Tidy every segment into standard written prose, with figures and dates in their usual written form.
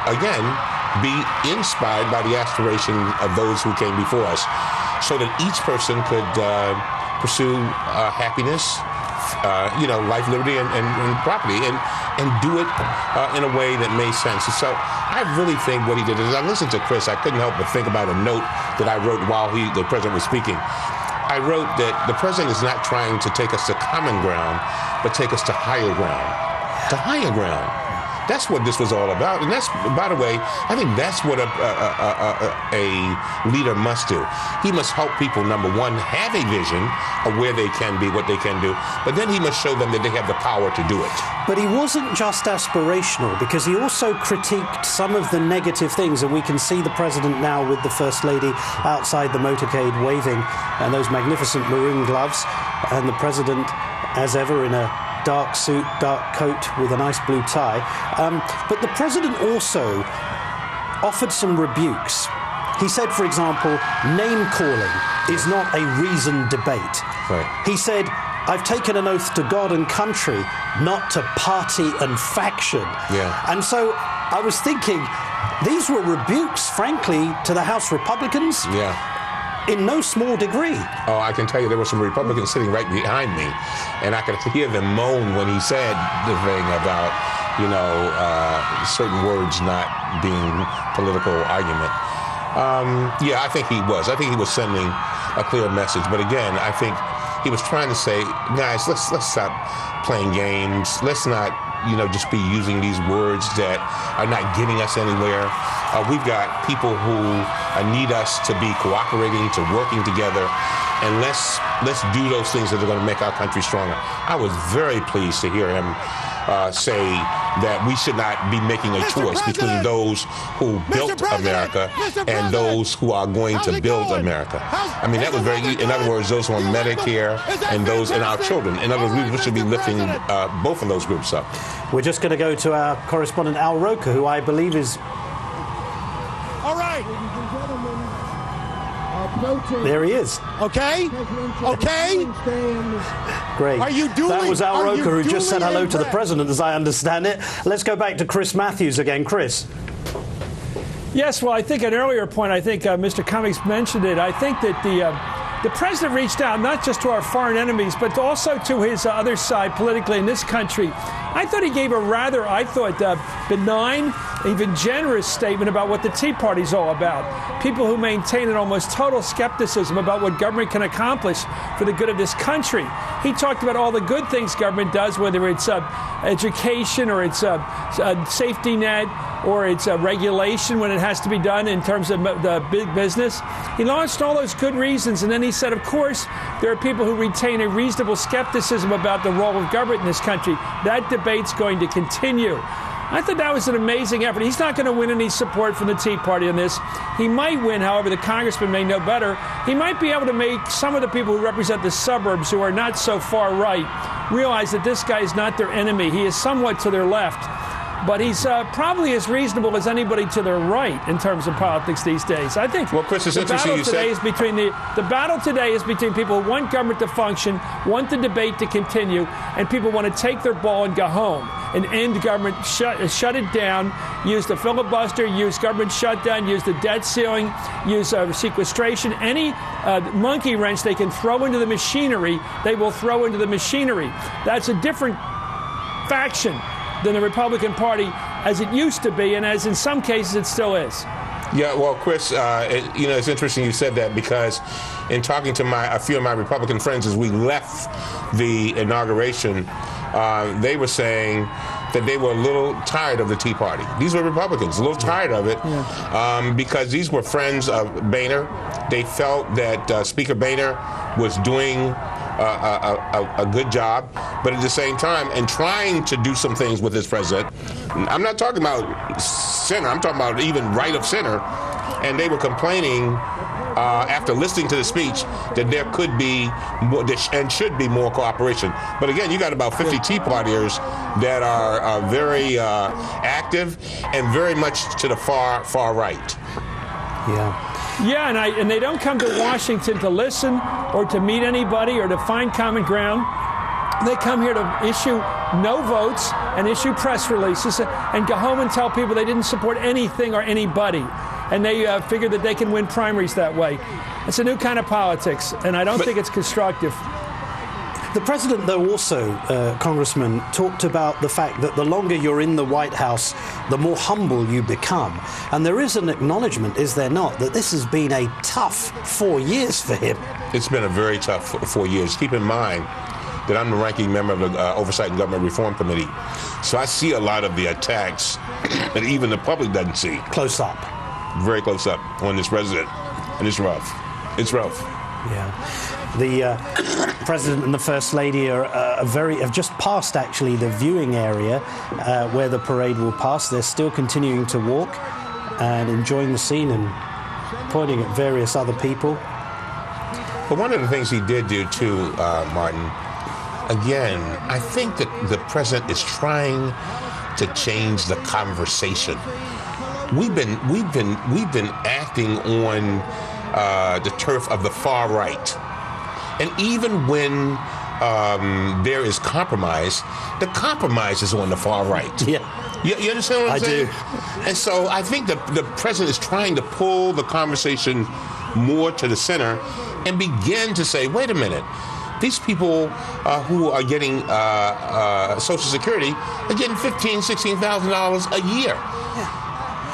again, be inspired by the aspiration of those who came before us, so that each person could pursue happiness, life, liberty, and property, and do it in a way that made sense. And so I really think what he did is, I listened to Chris, I couldn't help but think about a note that I wrote while the president was speaking. I wrote that the president is not trying to take us to common ground, but take us to higher ground. To higher ground. That's what this was all about. And that's, by the way, I think that's what a leader must do. He must help people, number one, have a vision of where they can be, what they can do, but then he must show them that they have the power to do it. But he wasn't just aspirational, because he also critiqued some of the negative things, and we can see the president now with the First Lady outside the motorcade waving, and those magnificent maroon gloves, and the president, as ever, in a dark suit, dark coat with a nice blue tie. But the president also offered some rebukes. He said, for example, name-calling is not a reasoned debate. Right. He said, I've taken an oath to God and country, not to party and faction. Yeah. And so I was thinking, these were rebukes, frankly, to the House Republicans. Yeah. In no small degree. Oh, I can tell you there were some Republicans sitting right behind me, and I could hear them moan when he said the thing about, certain words not being political argument. Yeah, I think he was. I think he was sending a clear message. But again, I think he was trying to say, guys, let's stop playing games. Let's not, just be using these words that are not getting us anywhere. We've got people who need us to be cooperating, to working together, and let's do those things that are going to make our country stronger. I was very pleased to hear him say that we should not be making a choice between those who built America and those who are going to build America. I mean, that was very, in other words, those who are on Medicare and those and our children. In other words, we should be lifting both of those groups up. We're just going to go to our correspondent, Al Roker, who I believe is... All right. There he is. Okay. Okay. Great. Are you doing? That was Al Roker, who just said hello to the president, as I understand it. Let's go back to Chris Matthews again. Chris. Yes, well, I think an earlier point, Mr. Cummings mentioned it. I think that the president reached out not just to our foreign enemies, but also to his other side politically in this country. I thought he gave a rather, benign, even generous statement about what the Tea Party's all about. People who maintain an almost total skepticism about what government can accomplish for the good of this country. He talked about all the good things government does, whether it's education or it's a safety net or it's regulation when it has to be done in terms of the big business. He launched all those good reasons, and then he said, of course, there are people who retain a reasonable skepticism about the role of government in this country. That debate's going to continue. I thought that was an amazing effort. He's not going to win any support from the Tea Party on this. He might win, however, the congressman may know better. He might be able to make some of the people who represent the suburbs, who are not so far right, realize that this guy is not their enemy. He is somewhat to their left. But he's probably as reasonable as anybody to their right in terms of politics these days. I think well, Chris, it's interesting you said... The battle today is between people who want government to function, want the debate to continue, and people want to take their ball and go home and end government, shut it down, use the filibuster, use government shutdown, use the debt ceiling, use sequestration. Any monkey wrench they can throw into the machinery, they will throw into the machinery. That's a different faction than the Republican Party as it used to be, and as in some cases it still is. Yeah, well, Chris, it's interesting you said that, because in talking to a few of my Republican friends as we left the inauguration, they were saying that they were a little tired of the Tea Party. These were Republicans, a little tired of it, because these were friends of Boehner. They felt that Speaker Boehner was doing a good job, but at the same time, and trying to do some things with this president. I'm not talking about center, I'm talking about even right of center, and they were complaining after listening to the speech that there could be more, and should be more cooperation. But again, you got about 50 Tea Partiers that are very active and very much to the far right. Yeah, and they don't come to Washington to listen or to meet anybody or to find common ground. They come here to issue no votes and issue press releases and go home and tell people they didn't support anything or anybody. And they figure that they can win primaries that way. It's a new kind of politics, and I don't think it's constructive. The president, though, also, Congressman, talked about the fact that the longer you're in the White House, the more humble you become. And there is an acknowledgement, is there not, that this has been a tough 4 years for him? It's been a very tough 4 years. Keep in mind that I'm the ranking member of the Oversight and Government Reform Committee. So I see a lot of the attacks that even the public doesn't see. Close up. Very close up on this president. And it's rough. It's rough. Yeah. The President and the First Lady have just passed, actually, the viewing area where the parade will pass. They're still continuing to walk and enjoying the scene and pointing at various other people. But one of the things he did do, too, Martin, again, I think that the president is trying to change the conversation. We've been acting on the turf of the far right. And even when there is compromise, the compromise is on the far right. Yeah. You understand what I'm saying? I do. And so I think the president is trying to pull the conversation more to the center and begin to say, wait a minute, these people who are getting Social Security are getting $15,000, $16,000 a year. Yeah.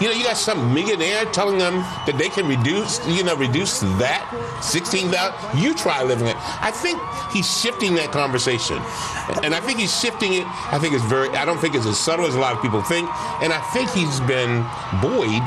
You know, you got some millionaire telling them that they can reduce that 16,000. You try living it. I think he's shifting that conversation, and I think he's shifting it. I don't think it's as subtle as a lot of people think, and I think he's been buoyed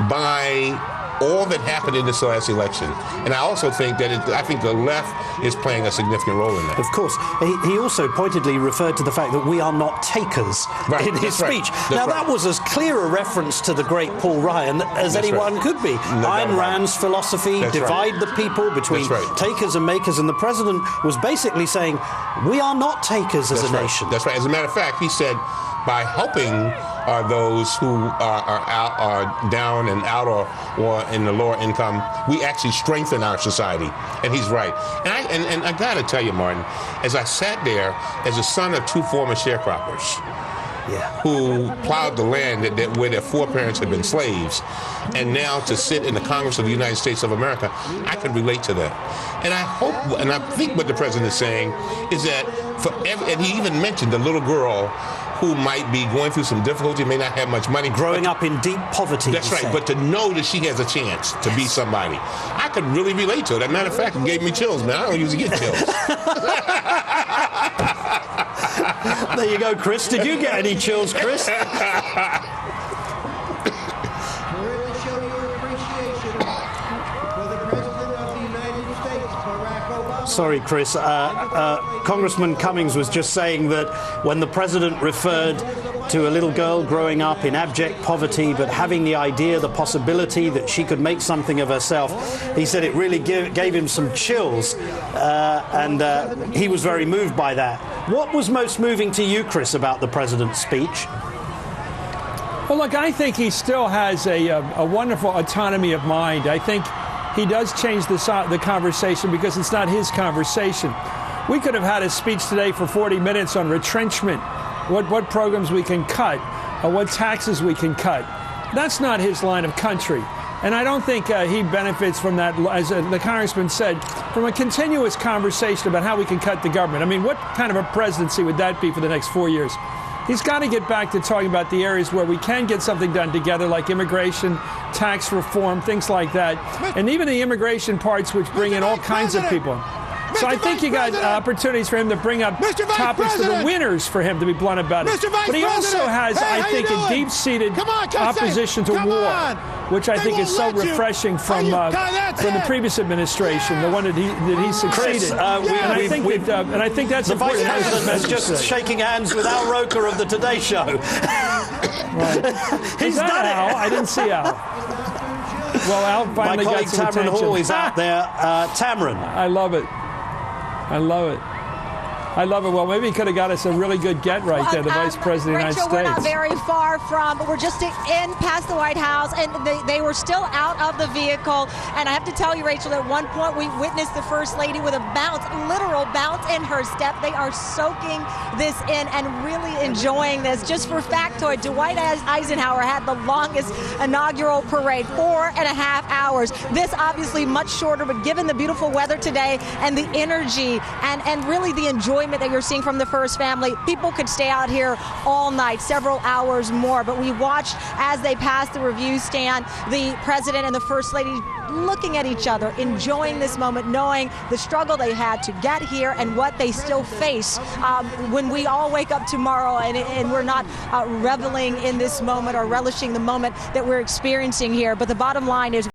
by all that happened in this last election. And I also think that I think the left is playing a significant role in that. Of course. He also pointedly referred to the fact that we are not takers in his speech. Now, that was as clear a reference to the great Paul Ryan as anyone could be. Ayn Rand's philosophy, divide the people between takers and makers, and the president was basically saying, we are not takers as a nation. That's right. As a matter of fact, he said, by helping those who are down and out or in the lower income, we actually strengthen our society. And he's right. And I got to tell you, Martin, as I sat there as a son of two former sharecroppers, who plowed the land where their foreparents had been slaves, and now to sit in the Congress of the United States of America, I could relate to that. And I hope, and I think what the president is saying is that and he even mentioned the little girl who might be going through some difficulty, may not have much money. Growing up in deep poverty. That's right, but to know that she has a chance to be somebody. I could really relate to it. As a matter of fact, it gave me chills, man. I don't usually get chills. There you go, Chris. Did you get any chills, Chris? Sorry, Chris. Congressman Cummings was just saying that when the president referred to a little girl growing up in abject poverty but having the idea, the possibility that she could make something of herself, he said it really gave him some chills, and he was very moved by that. What was most moving to you, Chris, about the president's speech? Well, look, I think he still has a wonderful autonomy of mind. I think he does change the conversation because it's not his conversation. We could have had a speech today for 40 minutes on retrenchment, what programs we can cut, or what taxes we can cut. That's not his line of country. And I don't think he benefits from that, as the congressman said, from a continuous conversation about how we can cut the government. I mean, what kind of a presidency would that be for the next 4 years? He's got to get back to talking about the areas where we can get something done together, like immigration, tax reform, things like that. And even the immigration parts, which bring in all kinds of people. So I think you got opportunities for him to bring up topics that are winners for him, to be blunt about it. But he also has, I think, a deep-seated opposition to war, which I think is so refreshing from the previous administration, the one that he succeeded. And I think that's the important. Vice President is just shaking hands with Al Roker of the Today Show. Right. He's done it. Al? I didn't see Al. Well, Al finally got some attention. Tamron Hall is out there. Tamron. I love it. I love it. I love it. Well, maybe he could have got us a really good get right there, the Vice President of the Rachel, United we're not States. very far from, we're just in past the White House, and they were still out of the vehicle. And I have to tell you, Rachel, at one point we witnessed the First Lady with a bounce, literal bounce in her step. They are soaking this in and really enjoying this. Just for factoid, Dwight Eisenhower had the longest inaugural parade, 4.5 hours. This obviously much shorter, but given the beautiful weather today and the energy and really the enjoyment that you're seeing from the First Family, people could stay out here all night, several hours more. But we watched as they passed the review stand, the President and the First Lady looking at each other, enjoying this moment, knowing the struggle they had to get here and what they still face when we all wake up tomorrow and we're not reveling in this moment or relishing the moment that we're experiencing here. But the bottom line is